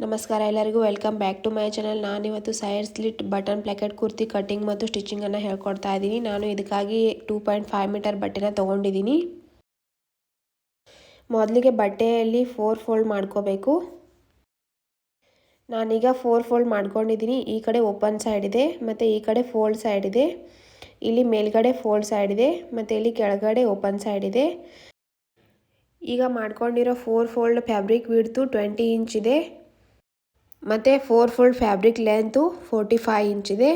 ನಮಸ್ಕಾರ ಎಲ್ಲರಿಗೂ welcome back to my channel. ನಾನಿವತ್ತು side slit button placket kurti cutting ಮತ್ತು ಸ್ಟಿಚಿಂಗನ್ನು ಹೇಳ್ಕೊಡ್ತಾ ಇದ್ದೀನಿ. ನಾನು ಇದಕ್ಕಾಗಿ 2.5 ಮೀಟರ್ ಬಟ್ಟೆನ ತೊಗೊಂಡಿದ್ದೀನಿ. ಮೊದಲಿಗೆ ಬಟ್ಟೆಯಲ್ಲಿ 4 ಫೋಲ್ಡ್ ಮಾಡ್ಕೋಬೇಕು. ನಾನೀಗ 4 ಫೋಲ್ಡ್ ಮಾಡ್ಕೊಂಡಿದ್ದೀನಿ. ಈ ಕಡೆ ಓಪನ್ ಸೈಡ್ ಇದೆ ಮತ್ತು ಈ ಕಡೆ ಫೋಲ್ಡ್ ಸೈಡ್ ಇದೆ. ಇಲ್ಲಿ ಮೇಲ್ಗಡೆ ಫೋಲ್ಡ್ ಸೈಡ್ ಇದೆ ಮತ್ತು ಇಲ್ಲಿ ಕೆಳಗಡೆ ಓಪನ್ ಸೈಡ್ ಇದೆ. ಈಗ ಮಾಡ್ಕೊಂಡಿರೋ 4 ಫೋಲ್ಡ್ ಫ್ಯಾಬ್ರಿಕ್ ವಿಡ್ತು 20 ಇಂಚ್ ಇದೆ ಮತ್ತು 4 ಫೋಲ್ಡ್ ಫ್ಯಾಬ್ರಿಕ್ ಲೆಂತು 45 ಇಂಚ್ ಇದೆ.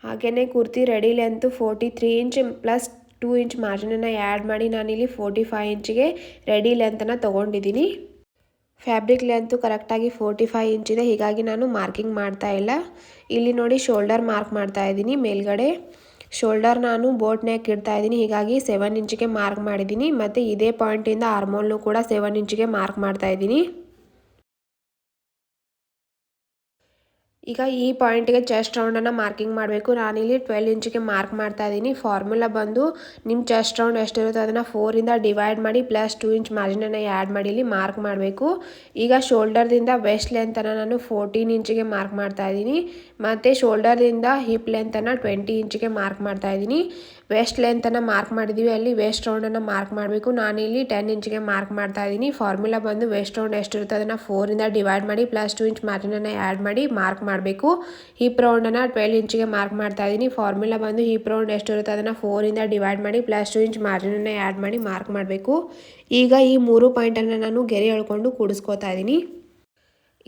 ಹಾಗೆಯೇ kurti ready length 43 inch plus 2 inch ಮಾರ್ಜಿನನ್ನು ಆ್ಯಡ್ ಮಾಡಿ ನಾನಿಲ್ಲಿ 45 ಇಂಚಿಗೆ ರೆಡಿ ಲೆಂತನ್ನು ತೊಗೊಂಡಿದ್ದೀನಿ. ಫ್ಯಾಬ್ರಿಕ್ ಲೆಂತು ಕರೆಕ್ಟಾಗಿ 45 ಇಂಚ್ ಇದೆ, ಹೀಗಾಗಿ ನಾನು ಮಾರ್ಕಿಂಗ್ ಮಾಡ್ತಾ ಇಲ್ಲ. ಇಲ್ಲಿ ನೋಡಿ ಶೋಲ್ಡರ್ ಮಾರ್ಕ್ ಮಾಡ್ತಾ ಇದ್ದೀನಿ. ಮೇಲ್ಗಡೆ ಶೋಲ್ಡರ್ ನಾನು ಬೋಟ್ ನೆಕ್ ಇಡ್ತಾ ಇದ್ದೀನಿ, ಹೀಗಾಗಿ 7 ಇಂಚಿಗೆ ಮಾರ್ಕ್ ಮಾಡಿದ್ದೀನಿ. ಮತ್ತು ಇದೇ ಪಾಯಿಂಟಿಂದ ಆರ್ಮೋಲ್ನು ಕೂಡ 7 ಇಂಚಿಗೆ ಮಾರ್ಕ್ ಮಾಡ್ತಾ ಇದ್ದೀನಿ. ಈಗ ಈ ಪಾಯಿಂಟ್ಗೆ ಚೆಸ್ಟ್ ರೌಂಡನ್ನು ಮಾರ್ಕಿಂಗ್ ಮಾಡಬೇಕು. ನಾನಿಲ್ಲಿ 12 ಇಂಚಿಗೆ ಮಾರ್ಕ್ ಮಾಡ್ತಾ ಇದ್ದೀನಿ. ಫಾರ್ಮುಲಾ ಬಂದು ನಿಮ್ಮ ಚೆಸ್ಟ್ ರೌಂಡ್ ಎಷ್ಟಿರುತ್ತೆ ಅದನ್ನು 4ಇಂದ ಡಿವೈಡ್ ಮಾಡಿ ಪ್ಲಸ್ 2 ಇಂಚ್ ಮಾರ್ಜಿನನ್ನು ಆ್ಯಡ್ ಮಾಡಿ ಇಲ್ಲಿ ಮಾರ್ಕ್ ಮಾಡಬೇಕು. ಈಗ ಶೋಲ್ಡರ್ದಿಂದ ವೆಸ್ಟ್ ಲೆಂತನ್ನು ನಾನು 14 ಇಂಚಿಗೆ ಮಾರ್ಕ್ ಮಾಡ್ತಾ ಇದ್ದೀನಿ ಮತ್ತು ಶೋಲ್ಡರ್ದಿಂದ ಹಿಪ್ ಲೆಂತನ್ನು 20 ಇಂಚಿಗೆ ಮಾರ್ಕ್ ಮಾಡ್ತಾ ಇದ್ದೀನಿ. ವೆಸ್ಟ್ ಲೆಂತನ್ನು ಮಾರ್ಕ್ ಮಾಡಿದ್ದೀವಿ, ಅಲ್ಲಿ ವೆಸ್ಟ್ ರೌಂಡನ್ನು ಮಾರ್ಕ್ ಮಾಡಬೇಕು. ನಾನಿಲ್ಲಿ 10 ಇಂಚಿಗೆ ಮಾರ್ಕ್ ಮಾಡ್ತಾ ಇದ್ದೀನಿ. ಫಾರ್ಮುಲಾ ಬಂದು ವೆಸ್ಟ್ ರೌಂಡ್ ಎಷ್ಟಿರುತ್ತೆ ಅದನ್ನು 4ಇಂದ ಡಿವೈಡ್ ಮಾಡಿ ಪ್ಲಸ್ 2 ಇಂಚ್ ಮಾರ್ಜಿನನ್ನು ಆ್ಯಡ್ ಮಾಡಿ ಮಾರ್ಕ್ ಮಾಡಬೇಕು. ಹಿಪ್ ರೌಂಡನ್ನು 12 ಇಂಚಿಗೆ ಮಾರ್ಕ್ ಮಾಡ್ತಾ ಇದ್ದೀನಿ. ಫಾರ್ಮುಲಾ ಬಂದು ಹಿಪ್ ರೌಂಡ್ ಎಷ್ಟಿರುತ್ತೆ ಅದನ್ನು 4ಇಂದ ಡಿವೈಡ್ ಮಾಡಿ ಪ್ಲಸ್ 2 ಇಂಚ್ ಮಾರ್ಜಿನನ್ನು ಆ್ಯಡ್ ಮಾಡಿ ಮಾರ್ಕ್ ಮಾಡಬೇಕು. ಈಗ ಈ 3 ಪಾಯಿಂಟನ್ನು ನಾನು ಗೆರೆ ಎಳ್ಕೊಂಡು ಕೂಡಿಸ್ಕೋತಾ ಇದ್ದೀನಿ.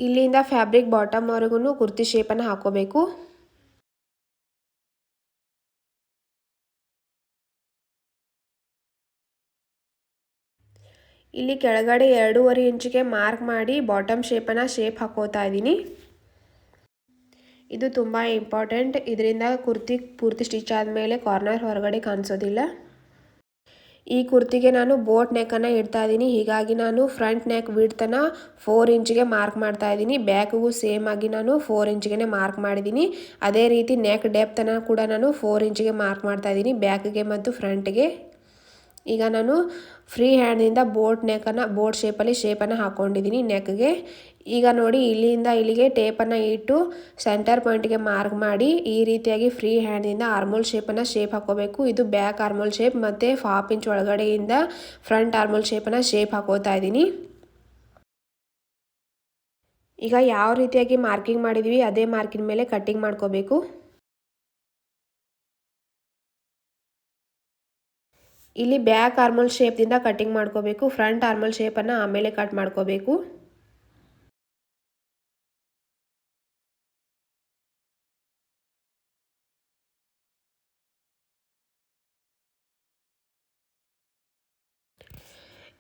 ಇಲ್ಲಿಂದ ಫ್ಯಾಬ್ರಿಕ್ ಬಾಟಮ್ವರೆಗೂ ಕುರ್ತಿ ಶೇಪನ್ನು ಹಾಕೋಬೇಕು. ಇಲ್ಲಿ ಕೆಳಗಡೆ 2.5 ಇಂಚಿಗೆ ಮಾರ್ಕ್ ಮಾಡಿ ಬಾಟಮ್ ಶೇಪ್ ಹಾಕೋತಾ ಇದ್ದೀನಿ. ಇದು ತುಂಬ ಇಂಪಾರ್ಟೆಂಟ್, ಇದರಿಂದ ಕುರ್ತಿ ಪೂರ್ತಿ ಸ್ಟಿಚ್ ಆದಮೇಲೆ ಕಾರ್ನರ್ ಹೊರಗಡೆ ಕಾಣಿಸೋದಿಲ್ಲ. ಈ ಕುರ್ತಿಗೆ ನಾನು ಬೋಟ್ ನೆಕ್ಕನ್ನು ಇಡ್ತಾ ಇದ್ದೀನಿ, ಹೀಗಾಗಿ ನಾನು ಫ್ರಂಟ್ ನೆಕ್ ವಿಡ್ತನ್ನು 4 ಇಂಚಿಗೆ ಮಾರ್ಕ್ ಮಾಡ್ತಾ ಇದ್ದೀನಿ. ಬ್ಯಾಕ್ಗೂ ಸೇಮ್ ಆಗಿ ನಾನು 4 ಇಂಚಿಗೆ ಮಾರ್ಕ್ ಮಾಡಿದ್ದೀನಿ. ಅದೇ ರೀತಿ ನೆಕ್ ಡೆಪ್ತನ್ನು ಕೂಡ ನಾನು 4 ಇಂಚಿಗೆ ಮಾರ್ಕ್ ಮಾಡ್ತಾ ಇದ್ದೀನಿ ಬ್ಯಾಕ್ಗೆ ಮತ್ತು ಫ್ರಂಟ್ಗೆ. ಈಗ ನಾನು ಫ್ರೀ ಹ್ಯಾಂಡ್ನಿಂದ ಬೋಟ್ ಶೇಪನ್ನು ಹಾಕ್ಕೊಂಡಿದ್ದೀನಿ ನೆಕ್ಗೆ. ಈಗ ನೋಡಿ ಇಲ್ಲಿಂದ ಇಲ್ಲಿಗೆ ಟೇಪನ್ನು ಇಟ್ಟು ಸೆಂಟರ್ ಪಾಯಿಂಟ್ಗೆ ಮಾರ್ಕ್ ಮಾಡಿ ಈ ರೀತಿಯಾಗಿ ಫ್ರೀ ಹ್ಯಾಂಡ್ನಿಂದ ಆರ್ಮೋಲ್ ಶೇಪನ್ನು ಹಾಕೋಬೇಕು. ಇದು ಬ್ಯಾಕ್ ಆರ್ಮೋಲ್ ಶೇಪ್ ಮತ್ತು 1/2 ಇಂಚ್ ಒಳಗಡೆಯಿಂದ ಫ್ರಂಟ್ ಆರ್ಮೋಲ್ ಶೇಪನ್ನು ಹಾಕೋತಾ ಇದ್ದೀನಿ. ಈಗ ಯಾವ ರೀತಿಯಾಗಿ ಮಾರ್ಕಿಂಗ್ ಮಾಡಿದ್ವಿ ಅದೇ ಮಾರ್ಕಿನ ಮೇಲೆ ಕಟ್ಟಿಂಗ್ ಮಾಡ್ಕೋಬೇಕು. ಇಲ್ಲಿ ಬ್ಯಾಕ್ ಆರ್ಮೋಲ್ ಶೇಪ್ದಿಂದ ಕಟ್ಟಿಂಗ್ ಮಾಡ್ಕೋಬೇಕು. ಫ್ರಂಟ್ ಆರ್ಮೋಲ್ ಶೇಪನ್ನು ಆಮೇಲೆ ಕಟ್ ಮಾಡ್ಕೋಬೇಕು.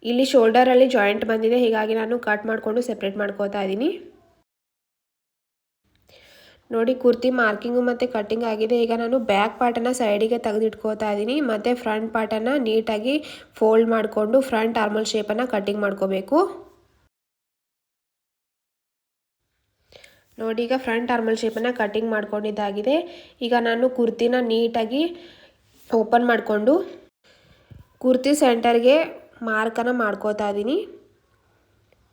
ಇಲ್ಲಿ ಶೋಲ್ಡರಲ್ಲಿ ಜಾಯಿಂಟ್ ಬಂದಿದೆ, ಹೀಗಾಗಿ ನಾನು ಕಟ್ ಮಾಡಿಕೊಂಡು ಸೆಪ್ರೇಟ್ ಮಾಡ್ಕೋತಾ ಇದ್ದೀನಿ. ನೋಡಿ ಕುರ್ತಿ ಮಾರ್ಕಿಂಗು ಮತ್ತು ಕಟ್ಟಿಂಗ್ ಆಗಿದೆ. ಈಗ ನಾನು ಬ್ಯಾಕ್ ಪಾರ್ಟನ್ನು ಸೈಡಿಗೆ ತೆಗೆದಿಟ್ಕೋತಾ ಇದ್ದೀನಿ ಮತ್ತು ಫ್ರಂಟ್ ಪಾರ್ಟನ್ನು ನೀಟಾಗಿ ಫೋಲ್ಡ್ ಮಾಡಿಕೊಂಡು ಫ್ರಂಟ್ ಆರ್ಮೋಲ್ ಶೇಪನ್ನು ಕಟ್ಟಿಂಗ್ ಮಾಡ್ಕೋಬೇಕು. ನೋಡಿ ಈಗ ಫ್ರಂಟ್ ಆರ್ಮೋಲ್ ಶೇಪನ್ನು ಕಟ್ಟಿಂಗ್ ಮಾಡ್ಕೊಂಡಿದ್ದಾಗಿದೆ. ಈಗ ನಾನು ಕುರ್ತಿನ ನೀಟಾಗಿ ಓಪನ್ ಮಾಡಿಕೊಂಡು ಕುರ್ತಿ ಸೆಂಟರ್ಗೆ ಮಾರ್ಕನ್ನು ಮಾಡ್ಕೋತಾ ಇದ್ದೀನಿ.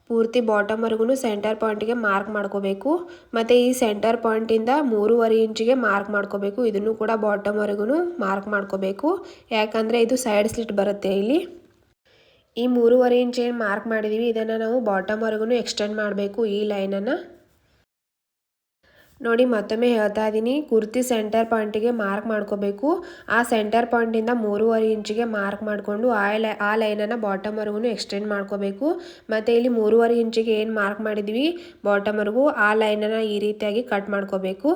ಪೂರ್ತಿ ಬಾಟಮ್ವರೆಗೂ ಸೆಂಟರ್ ಪಾಯಿಂಟ್ಗೆ ಮಾರ್ಕ್ ಮಾಡ್ಕೋಬೇಕು ಮತ್ತು ಈ ಸೆಂಟರ್ ಪಾಯಿಂಟಿಂದ 3.5 ಇಂಚಿಗೆ ಮಾರ್ಕ್ ಮಾಡ್ಕೋಬೇಕು. ಇದನ್ನು ಕೂಡ ಬಾಟಮ್ವರೆಗೂ ಮಾರ್ಕ್ ಮಾಡ್ಕೋಬೇಕು, ಯಾಕಂದರೆ ಇದು ಸೈಡ್ ಸ್ಲಿಟ್ ಬರುತ್ತೆ. ಇಲ್ಲಿ ಈ 3.5 ಇಂಚ್ ಏನು ಮಾರ್ಕ್ ಮಾಡಿದ್ದೀವಿ ಇದನ್ನು ನಾವು ಬಾಟಮ್ವರೆಗೂ ಎಕ್ಸ್ಟೆಂಡ್ ಮಾಡಬೇಕು. ಈ ಲೈನನ್ನು ನೋಡಿ ಮತ್ತೊಮ್ಮೆ ಹೇಳ್ತಾ ಇದ್ದೀನಿ, ಕುರ್ತಿ ಸೆಂಟರ್ ಪಾಯಿಂಟಿಗೆ ಮಾರ್ಕ್ ಮಾಡ್ಕೋಬೇಕು. ಆ ಸೆಂಟರ್ ಪಾಯಿಂಟಿಂದ 3.5 ಇಂಚಿಗೆ ಮಾರ್ಕ್ ಮಾಡಿಕೊಂಡು ಆ ಲೈನನ್ನು ಬಾಟಮ್ವರೆಗೂ ಎಕ್ಸ್ಟೆಂಡ್ ಮಾಡ್ಕೋಬೇಕು. ಮತ್ತು ಇಲ್ಲಿ 3.5 ಇಂಚಿಗೆ ಏನು ಮಾರ್ಕ್ ಮಾಡಿದ್ವಿ ಬಾಟಮ್ವರೆಗೂ ಆ ಲೈನನ್ನು ಈ ರೀತಿಯಾಗಿ ಕಟ್ ಮಾಡ್ಕೋಬೇಕು.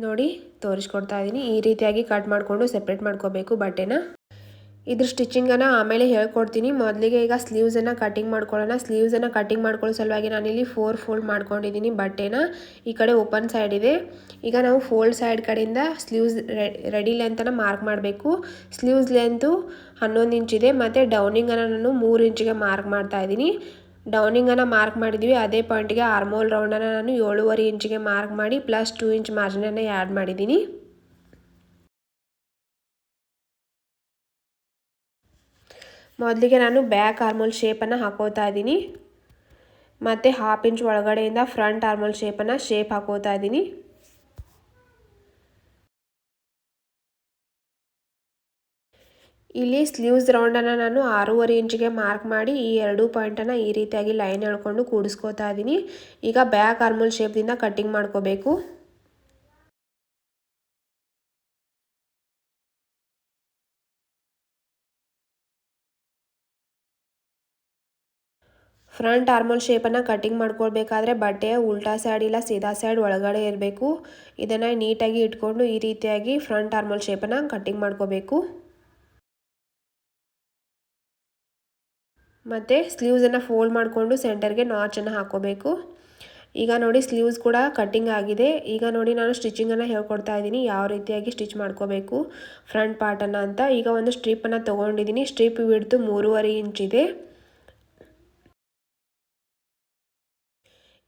ನೋಡಿ ತೋರಿಸ್ಕೊಡ್ತಾ ಇದ್ದೀನಿ, ಈ ರೀತಿಯಾಗಿ ಕಟ್ ಮಾಡಿಕೊಂಡು ಸೆಪ್ರೇಟ್ ಮಾಡ್ಕೋಬೇಕು ಬಟ್ಟೆನ. ಇದ್ರ ಸ್ಟಿಚಿಂಗನ್ನು ಆಮೇಲೆ ಹೇಳ್ಕೊಡ್ತೀನಿ. ಮೊದಲಿಗೆ ಈಗ ಸ್ಲೀವ್ಸನ್ನು ಕಟಿಂಗ್ ಮಾಡ್ಕೊಳ್ಳೋಣ. ಸ್ಲೀವ್ಸನ್ನು ಕಟಿಂಗ್ ಮಾಡ್ಕೊಳ್ಳೋ ಸಲುವಾಗಿ ನಾನಿಲ್ಲಿ 4 ಫೋಲ್ಡ್ ಮಾಡ್ಕೊಂಡಿದ್ದೀನಿ ಬಟ್ಟೆನ. ಈ ಕಡೆ ಓಪನ್ ಸೈಡ್ ಇದೆ. ಈಗ ನಾವು ಫೋಲ್ಡ್ ಸೈಡ್ ಕಡೆಯಿಂದ ಸ್ಲೀವ್ಸ್ ರೆಡಿ ಲೆಂತನ್ನು ಮಾರ್ಕ್ ಮಾಡಬೇಕು. ಸ್ಲೀವ್ಸ್ ಲೆಂತು 11 ಇಂಚಿದೆ ಮತ್ತು ಡೌನಿಂಗನ್ನು ನಾನು 3 ಇಂಚಿಗೆ ಮಾರ್ಕ್ ಮಾಡ್ತಾ ಇದ್ದೀನಿ. ಡೌನಿಂಗನ್ನು ಮಾರ್ಕ್ ಮಾಡಿದ್ವಿ, ಅದೇ ಪಾಯಿಂಟಿಗೆ ಆರ್ಮೋಲ್ ರೌಂಡನ್ನು ನಾನು 7.5 ಇಂಚಿಗೆ ಮಾರ್ಕ್ ಮಾಡಿ ಪ್ಲಸ್ 2 ಇಂಚ್ ಮಾರ್ಜಿನನ್ನು ಆ್ಯಡ್ ಮಾಡಿದ್ದೀನಿ. ಮೊದಲಿಗೆ ನಾನು ಬ್ಯಾಕ್ ಆರ್ಮೋಲ್ ಶೇಪನ್ನು ಹಾಕೋತಾ ಇದ್ದೀನಿ. ಮತ್ತು 1/2 ಇಂಚ್ ಒಳಗಡೆಯಿಂದ ಫ್ರಂಟ್ ಆರ್ಮಲ್ ಶೇಪನ್ನು ಹಾಕೋತಾ ಇದ್ದೀನಿ. ಇಲ್ಲಿ ಸ್ಲೀವ್ಸ್ ರೌಂಡನ್ನು ನಾನು 6.5 ಇಂಚಿಗೆ ಮಾರ್ಕ್ ಮಾಡಿ ಈ 2 ಪಾಯಿಂಟನ್ನು ಈ ರೀತಿಯಾಗಿ ಲೈನ್ ಎಳ್ಕೊಂಡು ಕೂಡಿಸ್ಕೋತಾ ಇದ್ದೀನಿ. ಈಗ ಬ್ಯಾಕ್ ಆರ್ಮಲ್ ಶೇಪ್ದಿಂದ ಕಟ್ಟಿಂಗ್ ಮಾಡ್ಕೋಬೇಕು. ಫ್ರಂಟ್ ಆರ್ಮಲ್ ಶೇಪನ್ನು ಕಟ್ಟಿಂಗ್ ಮಾಡ್ಕೊಳ್ಬೇಕಾದ್ರೆ ಬಟ್ಟೆಯ ಉಲ್ಟಾ ಸೈಡ್ ಇಲ್ಲ ಸೀದಾ ಸೈಡ್ ಒಳಗಡೆ ಇರಬೇಕು. ಇದನ್ನು ನೀಟಾಗಿ ಇಟ್ಕೊಂಡು ಈ ರೀತಿಯಾಗಿ ಫ್ರಂಟ್ ಆರ್ಮಲ್ ಶೇಪನ್ನು ಕಟ್ಟಿಂಗ್ ಮಾಡ್ಕೋಬೇಕು. ಮತ್ತು ಸ್ಲೀವ್ಸನ್ನು ಫೋಲ್ಡ್ ಮಾಡಿಕೊಂಡು ಸೆಂಟರ್ಗೆ ನಾಚನ್ನು ಹಾಕೋಬೇಕು. ಈಗ ನೋಡಿ ಸ್ಲೀವ್ಸ್ ಕೂಡ ಕಟ್ಟಿಂಗ್ ಆಗಿದೆ. ಈಗ ನೋಡಿ ನಾನು ಸ್ಟಿಚಿಂಗನ್ನು ಹೇಳ್ಕೊಡ್ತಾ ಇದ್ದೀನಿ, ಯಾವ ರೀತಿಯಾಗಿ ಸ್ಟಿಚ್ ಮಾಡ್ಕೋಬೇಕು ಫ್ರಂಟ್ ಪಾರ್ಟನ್ನು ಅಂತ. ಈಗ ಒಂದು ಸ್ಟ್ರಿಪ್ಪನ್ನು ತೊಗೊಂಡಿದ್ದೀನಿ. ಸ್ಟ್ರಿಪ್ ವಿಡ್ತು 3.5 ಇಂಚ್ ಇದೆ.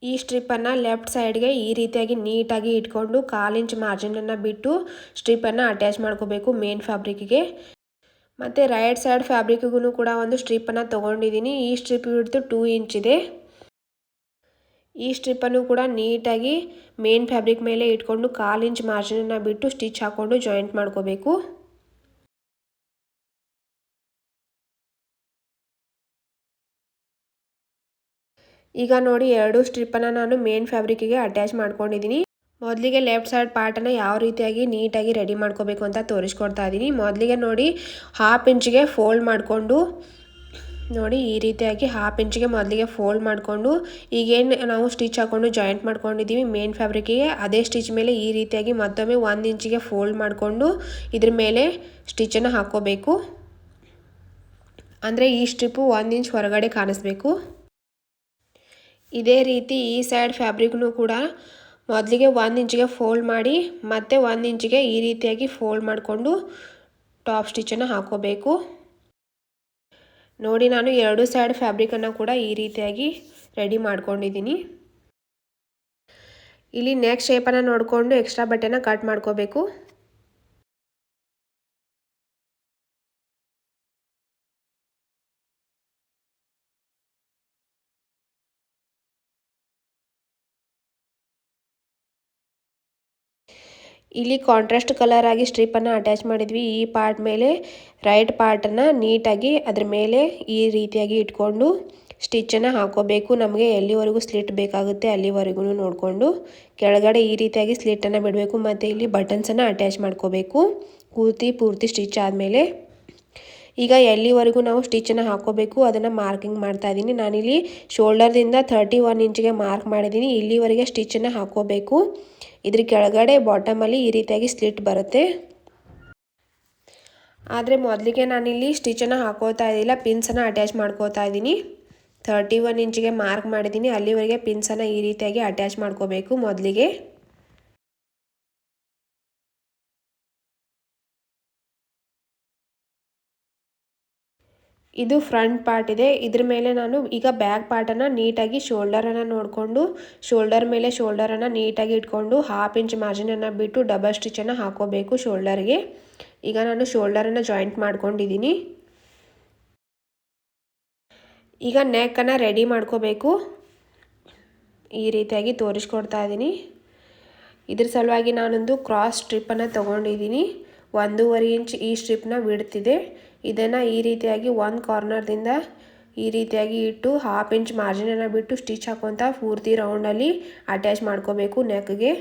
ಈ ಸ್ಟ್ರಿಪ್ಪನ್ನು ಲೆಫ್ಟ್ ಸೈಡ್ಗೆ ಈ ರೀತಿಯಾಗಿ ನೀಟಾಗಿ ಇಟ್ಕೊಂಡು 1/4 ಇಂಚ್ ಮಾರ್ಜಿನನ್ನು ಬಿಟ್ಟು ಸ್ಟ್ರಿಪ್ಪನ್ನು ಅಟ್ಯಾಚ್ ಮಾಡ್ಕೋಬೇಕು ಮೇನ್ ಫ್ಯಾಬ್ರಿಕ್ಗೆ. ಮತ್ತು ರೈಟ್ ಸೈಡ್ ಫ್ಯಾಬ್ರಿಕ್ಗೂ ಕೂಡ ಒಂದು ಸ್ಟ್ರಿಪ್ಪನ್ನು ತೊಗೊಂಡಿದ್ದೀನಿ. ಈ ಸ್ಟ್ರಿಪ್ ವಿಡ್ತು 2 ಇಂಚ್ ಇದೆ. ಈ ಸ್ಟ್ರಿಪ್ಪನ್ನು ಕೂಡ ನೀಟಾಗಿ ಮೇನ್ ಫ್ಯಾಬ್ರಿಕ್ ಮೇಲೆ ಇಟ್ಕೊಂಡು 1/4 ಇಂಚ್ ಮಾರ್ಜಿನನ್ನು ಬಿಟ್ಟು ಸ್ಟಿಚ್ ಹಾಕ್ಕೊಂಡು ಜಾಯಿಂಟ್ ಮಾಡ್ಕೋಬೇಕು. ಈಗ ನೋಡಿ 2 ಸ್ಟ್ರಿಪ್ಪನ್ನು ನಾನು ಮೇನ್ ಫ್ಯಾಬ್ರಿಕ್ಗೆ ಅಟ್ಯಾಚ್ ಮಾಡ್ಕೊಂಡಿದ್ದೀನಿ. ಮೊದಲಿಗೆ ಲೆಫ್ಟ್ ಸೈಡ್ ಪಾರ್ಟನ್ನು ಯಾವ ರೀತಿಯಾಗಿ ನೀಟಾಗಿ ರೆಡಿ ಮಾಡ್ಕೋಬೇಕು ಅಂತ ತೋರಿಸ್ಕೊಡ್ತಾ ಇದ್ದೀನಿ. ಮೊದಲಿಗೆ ನೋಡಿ 1/2 ಇಂಚಿಗೆ ಫೋಲ್ಡ್ ಮಾಡಿಕೊಂಡು ನೋಡಿ ಈ ರೀತಿಯಾಗಿ 1/2 ಇಂಚಿಗೆ ಮೊದಲಿಗೆ ಫೋಲ್ಡ್ ಮಾಡಿಕೊಂಡು ಈಗೇನು ನಾವು ಸ್ಟಿಚ್ ಹಾಕ್ಕೊಂಡು ಜಾಯಿಂಟ್ ಮಾಡ್ಕೊಂಡಿದ್ದೀವಿ ಮೇನ್ ಫ್ಯಾಬ್ರಿಕ್ಕಿಗೆ, ಅದೇ ಸ್ಟಿಚ್ ಮೇಲೆ ಈ ರೀತಿಯಾಗಿ ಮತ್ತೊಮ್ಮೆ 1 ಇಂಚಿಗೆ ಫೋಲ್ಡ್ ಮಾಡಿಕೊಂಡು ಇದ್ರ ಮೇಲೆ ಸ್ಟಿಚ್ಚನ್ನು ಹಾಕ್ಕೋಬೇಕು. ಅಂದರೆ ಈ ಸ್ಟ್ರಿಪ್ಪು 1 ಇಂಚ್ ಹೊರಗಡೆ ಕಾಣಿಸ್ಬೇಕು. ಇದೇ ರೀತಿ ಈ ಸೈಡ್ ಫ್ಯಾಬ್ರಿಕ್ನು ಕೂಡ ಮೊದಲಿಗೆ 1 ಇಂಚಿಗೆ ಫೋಲ್ಡ್ ಮಾಡಿ ಮತ್ತೆ 1 ಇಂಚಿಗೆ ಈ ರೀತಿಯಾಗಿ ಫೋಲ್ಡ್ ಮಾಡಿಕೊಂಡು ಟಾಪ್ ಸ್ಟಿಚ್ಚನ್ನು ಹಾಕೋಬೇಕು. ನೋಡಿ ನಾನು 2 ಸೈಡ್ ಫ್ಯಾಬ್ರಿಕನ್ನು ಕೂಡ ಈ ರೀತಿಯಾಗಿ ರೆಡಿ ಮಾಡ್ಕೊಂಡಿದ್ದೀನಿ. ಇಲ್ಲಿ ನೆಕ್ ಶೇಪನ್ನು ನೋಡಿಕೊಂಡು ಎಕ್ಸ್ಟ್ರಾ ಬಟ್ಟೆನ ಕಟ್ ಮಾಡ್ಕೋಬೇಕು. ಇಲ್ಲಿ ಕಾಂಟ್ರಾಸ್ಟ್ ಕಲರ್ ಆಗಿ ಸ್ಟ್ರಿಪ್ಪನ್ನು ಅಟ್ಯಾಚ್ ಮಾಡಿದ್ವಿ. ಈ ಪಾರ್ಟ್ ಮೇಲೆ ರೈಟ್ ಪಾರ್ಟನ್ನು ನೀಟಾಗಿ ಅದ್ರ ಮೇಲೆ ಈ ರೀತಿಯಾಗಿ ಇಟ್ಕೊಂಡು ಸ್ಟಿಚ್ಚನ್ನು ಹಾಕೋಬೇಕು. ನಮಗೆ ಎಲ್ಲಿವರೆಗೂ ಸ್ಲಿಟ್ ಬೇಕಾಗುತ್ತೆ ಅಲ್ಲಿವರೆಗೂ ನೋಡಿಕೊಂಡು ಕೆಳಗಡೆ ಈ ರೀತಿಯಾಗಿ ಸ್ಲಿಟ್ಟನ್ನು ಬಿಡಬೇಕು. ಮತ್ತು ಇಲ್ಲಿ ಬಟನ್ಸನ್ನು ಅಟ್ಯಾಚ್ ಮಾಡ್ಕೋಬೇಕು ಪೂರ್ತಿ ಸ್ಟಿಚ್ ಆದಮೇಲೆ. ಈಗ ಎಲ್ಲಿವರೆಗೂ ನಾವು ಸ್ಟಿಚ್ಚನ್ನು ಹಾಕೋಬೇಕು ಅದನ್ನು ಮಾರ್ಕಿಂಗ್ ಮಾಡ್ತಾ ಇದ್ದೀನಿ. ನಾನಿಲ್ಲಿ ಶೋಲ್ಡರ್ದಿಂದ 31 ಇಂಚಿಗೆ ಮಾರ್ಕ್ ಮಾಡಿದ್ದೀನಿ. ಇಲ್ಲಿವರೆಗೆ ಸ್ಟಿಚ್ಚನ್ನು ಹಾಕೋಬೇಕು. ಇದ್ರ ಕೆಳಗಡೆ ಬಾಟಮಲ್ಲಿ ಈ ರೀತಿಯಾಗಿ ಸ್ಲಿಟ್ ಬರುತ್ತೆ. ಆದರೆ ಮೊದಲಿಗೆ ನಾನಿಲ್ಲಿ ಸ್ಟಿಚ್ಚನ್ನು ಹಾಕೋತಾ ಇದ್ದಿಲ್ಲ, ಪಿನ್ಸನ್ನು ಅಟ್ಯಾಚ್ ಮಾಡ್ಕೋತಾ ಇದ್ದೀನಿ. 31 ಇಂಚಿಗೆ ಮಾರ್ಕ್ ಮಾಡಿದ್ದೀನಿ. ಅಲ್ಲಿವರೆಗೆ ಪಿನ್ಸನ್ನು ಈ ರೀತಿಯಾಗಿ ಅಟ್ಯಾಚ್ ಮಾಡ್ಕೋಬೇಕು ಮೊದಲಿಗೆ. ಇದು ಫ್ರಂಟ್ ಪಾರ್ಟ್ ಇದೆ. ಇದ್ರ ಮೇಲೆ ನಾನು ಈಗ ಬ್ಯಾಕ್ ಪಾರ್ಟನ್ನು ನೀಟಾಗಿ ಶೋಲ್ಡರನ್ನು ನೋಡಿಕೊಂಡು ಶೋಲ್ಡರ್ ಮೇಲೆ ಶೋಲ್ಡರನ್ನು ನೀಟಾಗಿ ಇಟ್ಕೊಂಡು 1/2 ಇಂಚ್ ಮಾರ್ಜಿನನ್ನು ಬಿಟ್ಟು ಡಬಲ್ ಸ್ಟಿಚ್ಚನ್ನು ಹಾಕೋಬೇಕು ಶೋಲ್ಡರ್ಗೆ. ಈಗ ನಾನು ಶೋಲ್ಡರನ್ನು ಜಾಯಿಂಟ್ ಮಾಡ್ಕೊಂಡಿದ್ದೀನಿ. ಈಗ ನೆಕ್ಕನ್ನು ರೆಡಿ ಮಾಡ್ಕೋಬೇಕು. ಈ ರೀತಿಯಾಗಿ ತೋರಿಸ್ಕೊಡ್ತಾ ಇದ್ದೀನಿ. ಇದ್ರ ಸಲುವಾಗಿ ನಾನೊಂದು ಕ್ರಾಸ್ ಸ್ಟ್ರಿಪ್ಪನ್ನು ತೊಗೊಂಡಿದ್ದೀನಿ. 1.5 ಇಂಚ್ ಈ ಸ್ಟ್ರಿಪ್ನ ಬಿಡ್ತಿದೆ. ಇದನ್ನು ಈ ರೀತಿಯಾಗಿ ಒಂದು ಕಾರ್ನರ್ದಿಂದ ಈ ರೀತಿಯಾಗಿ ಇಟ್ಟು 1/2 ಇಂಚ್ ಮಾರ್ಜಿನನ್ನು ಬಿಟ್ಟು ಸ್ಟಿಚ್ ಹಾಕೊತ ಪೂರ್ತಿ ರೌಂಡಲ್ಲಿ ಅಟ್ಯಾಚ್ ಮಾಡ್ಕೋಬೇಕು ನೆಕ್ಗೆ.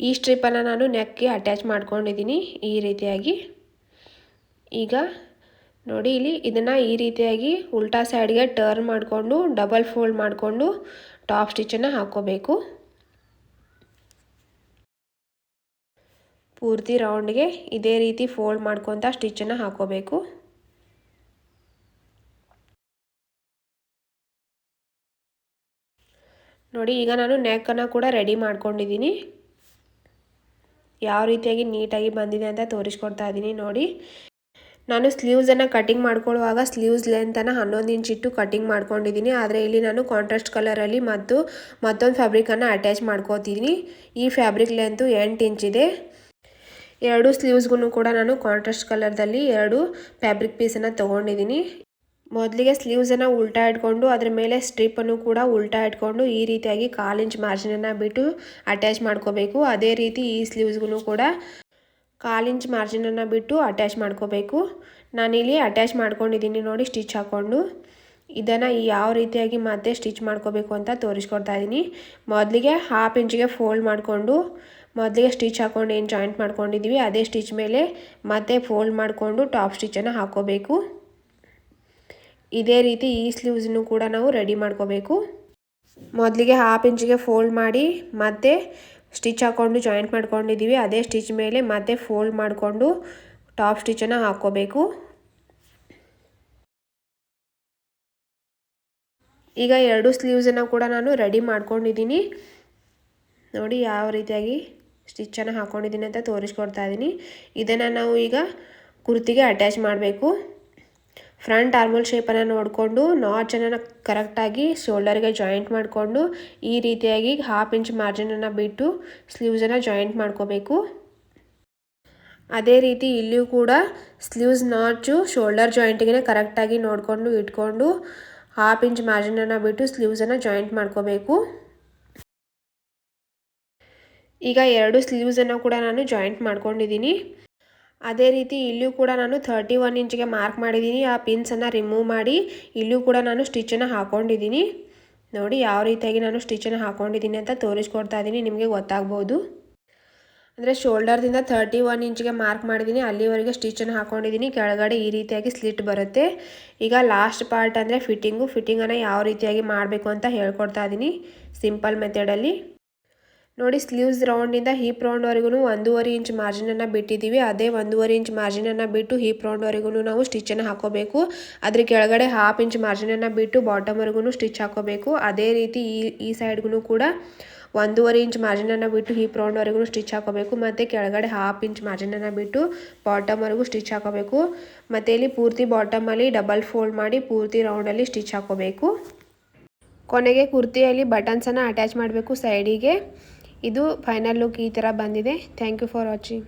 ಈ ಸ್ಟ್ರಿಪ್ಪನ್ನು ನಾನು ನೆಕ್ಗೆ ಅಟ್ಯಾಚ್ ಮಾಡ್ಕೊಂಡಿದ್ದೀನಿ ಈ ರೀತಿಯಾಗಿ. ಈಗ ನೋಡಿ ಇಲ್ಲಿ ಇದನ್ನು ಈ ರೀತಿಯಾಗಿ ಉಲ್ಟಾ ಸೈಡ್ಗೆ ಟರ್ನ್ ಮಾಡಿಕೊಂಡು ಡಬಲ್ ಫೋಲ್ಡ್ ಮಾಡಿಕೊಂಡು ಟಾಪ್ ಸ್ಟಿಚ್ಚನ್ನು ಹಾಕೋಬೇಕು. ಪೂರ್ತಿ ರೌಂಡ್ಗೆ ಇದೇ ರೀತಿ ಫೋಲ್ಡ್ ಮಾಡ್ಕೊತ ಸ್ಟಿಚ್ಚನ್ನು ಹಾಕೋಬೇಕು. ನೋಡಿ ಈಗ ನಾನು ನೆಕ್ಕನ್ನು ಕೂಡ ರೆಡಿ ಮಾಡ್ಕೊಂಡಿದ್ದೀನಿ. ಯಾವ ರೀತಿಯಾಗಿ ನೀಟಾಗಿ ಬಂದಿದೆ ಅಂತ ತೋರಿಸ್ಕೊಡ್ತಾ ಇದ್ದೀನಿ ನೋಡಿ. ನಾನು ಸ್ಲೀವ್ಸನ್ನು ಕಟಿಂಗ್ ಮಾಡ್ಕೊಳ್ಳುವಾಗ ಸ್ಲೀವ್ಸ್ ಲೆಂತನ್ನು 11 ಇಂಚ್ ಇಟ್ಟು ಕಟಿಂಗ್ ಮಾಡ್ಕೊಂಡಿದ್ದೀನಿ. ಆದರೆ ಇಲ್ಲಿ ನಾನು ಕಾಂಟ್ರಾಸ್ಟ್ ಕಲರಲ್ಲಿ ಮತ್ತೊಂದು ಫ್ಯಾಬ್ರಿಕನ್ನು ಅಟ್ಯಾಚ್ ಮಾಡ್ಕೋತಿದ್ದೀನಿ. ಈ ಫ್ಯಾಬ್ರಿಕ್ ಲೆಂತು 8 ಇಂಚ್ ಇದೆ. ಎರಡು ಸ್ಲೀವ್ಸ್ಗೂ ಕೂಡ ನಾನು ಕಾಂಟ್ರಾಸ್ಟ್ ಕಲರ್ದಲ್ಲಿ 2 ಫ್ಯಾಬ್ರಿಕ್ ಪೀಸನ್ನು ತೊಗೊಂಡಿದ್ದೀನಿ. ಮೊದಲಿಗೆ ಸ್ಲೀವ್ಸನ್ನು ಉಲ್ಟಾ ಇಟ್ಕೊಂಡು ಅದ್ರ ಮೇಲೆ ಸ್ಟ್ರಿಪ್ಪನ್ನು ಕೂಡ ಉಲ್ಟಾ ಇಟ್ಕೊಂಡು ಈ ರೀತಿಯಾಗಿ 1/4 ಇಂಚ್ ಮಾರ್ಜಿನನ್ನು ಬಿಟ್ಟು ಅಟ್ಯಾಚ್ ಮಾಡ್ಕೋಬೇಕು. ಅದೇ ರೀತಿ ಈ ಸ್ಲೀವ್ಸ್ಗೂ ಕೂಡ 1/4 ಇಂಚ್ ಮಾರ್ಜಿನನ್ನು ಬಿಟ್ಟು ಅಟ್ಯಾಚ್ ಮಾಡ್ಕೋಬೇಕು. ನಾನಿಲ್ಲಿ ಅಟ್ಯಾಚ್ ಮಾಡ್ಕೊಂಡಿದ್ದೀನಿ ನೋಡಿ, ಸ್ಟಿಚ್ ಹಾಕ್ಕೊಂಡು. ಇದನ್ನು ಯಾವ ರೀತಿಯಾಗಿ ಮತ್ತೆ ಸ್ಟಿಚ್ ಮಾಡ್ಕೋಬೇಕು ಅಂತ ತೋರಿಸ್ಕೊಡ್ತಾ ಇದ್ದೀನಿ. ಮೊದಲಿಗೆ 1/2 ಇಂಚಿಗೆ ಫೋಲ್ಡ್ ಮಾಡಿಕೊಂಡು ಮೊದಲಿಗೆ ಸ್ಟಿಚ್ ಹಾಕ್ಕೊಂಡು ಏನು ಜಾಯಿಂಟ್ ಮಾಡ್ಕೊಂಡಿದ್ದೀವಿ ಅದೇ ಸ್ಟಿಚ್ ಮೇಲೆ ಮತ್ತೆ ಫೋಲ್ಡ್ ಮಾಡಿಕೊಂಡು ಟಾಪ್ ಸ್ಟಿಚ್ಚನ್ನು ಹಾಕ್ಕೋಬೇಕು. ಇದೇ ರೀತಿ ಈ ಸ್ಲೀವ್ಸನ್ನು ಕೂಡ ನಾವು ರೆಡಿ ಮಾಡ್ಕೋಬೇಕು. ಮೊದಲಿಗೆ 1/2 ಇಂಚಿಗೆ ಫೋಲ್ಡ್ ಮಾಡಿ ಮತ್ತೆ ಸ್ಟಿಚ್ ಹಾಕ್ಕೊಂಡು ಜಾಯಿಂಟ್ ಮಾಡ್ಕೊಂಡಿದ್ದೀವಿ ಅದೇ ಸ್ಟಿಚ್ ಮೇಲೆ ಮತ್ತೆ ಫೋಲ್ಡ್ ಮಾಡಿಕೊಂಡು ಟಾಪ್ ಸ್ಟಿಚ್ಚನ್ನು ಹಾಕ್ಕೋಬೇಕು. ಈಗ 2 ಸ್ಲೀವ್ಸನ್ನು ಕೂಡ ನಾನು ರೆಡಿ ಮಾಡ್ಕೊಂಡಿದ್ದೀನಿ ನೋಡಿ, ಯಾವ ರೀತಿಯಾಗಿ ಸ್ಟಿಚ್ಚನ್ನು ಹಾಕ್ಕೊಂಡಿದ್ದೀನಿ ಅಂತ ತೋರಿಸ್ಕೊಡ್ತಾ ಇದ್ದೀನಿ. ಇದನ್ನು ನಾವು ಈಗ ಕುರ್ತಿಗೆ ಅಟ್ಯಾಚ್ ಮಾಡಬೇಕು. ಫ್ರಂಟ್ ಆರ್ಮೋಲ್ ಶೇಪನ್ನು ನೋಡಿಕೊಂಡು ನಾಚನ್ನು ಕರೆಕ್ಟಾಗಿ ಶೋಲ್ಡರ್ಗೆ ಜಾಯಿಂಟ್ ಮಾಡಿಕೊಂಡು ಈ ರೀತಿಯಾಗಿ 1/2 ಇಂಚ್ ಮಾರ್ಜಿನನ್ನು ಬಿಟ್ಟು ಸ್ಲೀವ್ಸನ್ನು ಜಾಯಿಂಟ್ ಮಾಡ್ಕೋಬೇಕು. ಅದೇ ರೀತಿ ಇಲ್ಲಿಯೂ ಕೂಡ ಸ್ಲೀವ್ಸ್ ನಾಚು ಶೋಲ್ಡರ್ ಜಾಯಿಂಟಿಗೆ ಕರೆಕ್ಟಾಗಿ ನೋಡಿಕೊಂಡು ಇಟ್ಕೊಂಡು 1/2 ಇಂಚ್ ಮಾರ್ಜಿನನ್ನು ಬಿಟ್ಟು ಸ್ಲೀವ್ಸನ್ನು ಜಾಯಿಂಟ್ ಮಾಡ್ಕೋಬೇಕು. ಈಗ 2 ಸ್ಲೀವ್ಸನ್ನು ಕೂಡ ನಾನು ಜಾಯಿಂಟ್ ಮಾಡ್ಕೊಂಡಿದ್ದೀನಿ. ಅದೇ ರೀತಿ ಇಲ್ಲಿಯೂ ಕೂಡ ನಾನು 31 ಇಂಚಿಗೆ ಮಾರ್ಕ್ ಮಾಡಿದ್ದೀನಿ. ಆ ಪಿನ್ಸನ್ನು ರಿಮೂವ್ ಮಾಡಿ ಇಲ್ಲಿಯೂ ಕೂಡ ನಾನು ಸ್ಟಿಚ್ಚನ್ನು ಹಾಕ್ಕೊಂಡಿದ್ದೀನಿ ನೋಡಿ, ಯಾವ ರೀತಿಯಾಗಿ ನಾನು ಸ್ಟಿಚ್ಚನ್ನು ಹಾಕ್ಕೊಂಡಿದ್ದೀನಿ ಅಂತ ತೋರಿಸ್ಕೊಡ್ತಾ ಇದ್ದೀನಿ, ನಿಮಗೆ ಗೊತ್ತಾಗ್ಬೋದು. ಅಂದರೆ ಶೋಲ್ಡರ್ದಿಂದ 31 ಇಂಚಿಗೆ ಮಾರ್ಕ್ ಮಾಡಿದ್ದೀನಿ, ಅಲ್ಲಿವರೆಗೆ ಸ್ಟಿಚ್ಚನ್ನು ಹಾಕ್ಕೊಂಡಿದ್ದೀನಿ. ಕೆಳಗಡೆ ಈ ರೀತಿಯಾಗಿ ಸ್ಲಿಟ್ ಬರುತ್ತೆ. ಈಗ ಲಾಸ್ಟ್ ಪಾರ್ಟ್ ಅಂದರೆ ಫಿಟ್ಟಿಂಗನ್ನು ಯಾವ ರೀತಿಯಾಗಿ ಮಾಡಬೇಕು ಅಂತ ಹೇಳ್ಕೊಡ್ತಾ ಇದ್ದೀನಿ ಸಿಂಪಲ್ ಮೆಥಡಲ್ಲಿ ನೋಡಿ. ಸ್ಲೀವ್ಸ್ ರೌಂಡಿಂದ ಹೀಪ್ ರೌಂಡ್ವರೆಗೂ 1.5 ಇಂಚ್ ಮಾರ್ಜಿನನ್ನು ಬಿಟ್ಟಿದ್ದೀವಿ. ಅದೇ 1.5 ಇಂಚ್ ಮಾರ್ಜಿನನ್ನು ಬಿಟ್ಟು ಹೀಪ್ ರೌಂಡ್ವರೆಗೂ ನಾವು ಸ್ಟಿಚ್ಚನ್ನು ಹಾಕೋಬೇಕು. ಅದ್ರ ಕೆಳಗಡೆ 1/2 ಇಂಚ್ ಮಾರ್ಜಿನನ್ನು ಬಿಟ್ಟು ಬಾಟಮ್ವರೆಗೂ ಸ್ಟಿಚ್ ಹಾಕೋಬೇಕು. ಅದೇ ರೀತಿ ಈ ಸೈಡ್ಗೂ ಕೂಡ 1.5 ಇಂಚ್ ಮಾರ್ಜಿನನ್ನು ಬಿಟ್ಟು ಹೀಪ್ ರೌಂಡ್ವರೆಗೂ ಸ್ಟಿಚ್ ಹಾಕೋಬೇಕು. ಮತ್ತು ಕೆಳಗಡೆ 1/2 ಇಂಚ್ ಮಾರ್ಜಿನನ್ನು ಬಿಟ್ಟು ಬಾಟಮ್ವರೆಗೂ ಸ್ಟಿಚ್ ಹಾಕೋಬೇಕು. ಮತ್ತು ಇಲ್ಲಿ ಪೂರ್ತಿ ಬಾಟಮಲ್ಲಿ ಡಬಲ್ ಫೋಲ್ಡ್ ಮಾಡಿ ಪೂರ್ತಿ ರೌಂಡಲ್ಲಿ ಸ್ಟಿಚ್ ಹಾಕೋಬೇಕು. ಕೊನೆಗೆ ಕುರ್ತಿಯಲ್ಲಿ ಬಟನ್ಸನ್ನು ಅಟ್ಯಾಚ್ ಮಾಡಬೇಕು ಸೈಡಿಗೆ. ಇದು ಫೈನಲ್ ಲುಕ್ ಈ ಥರ ಬಂದಿದೆ. Thank you for watching.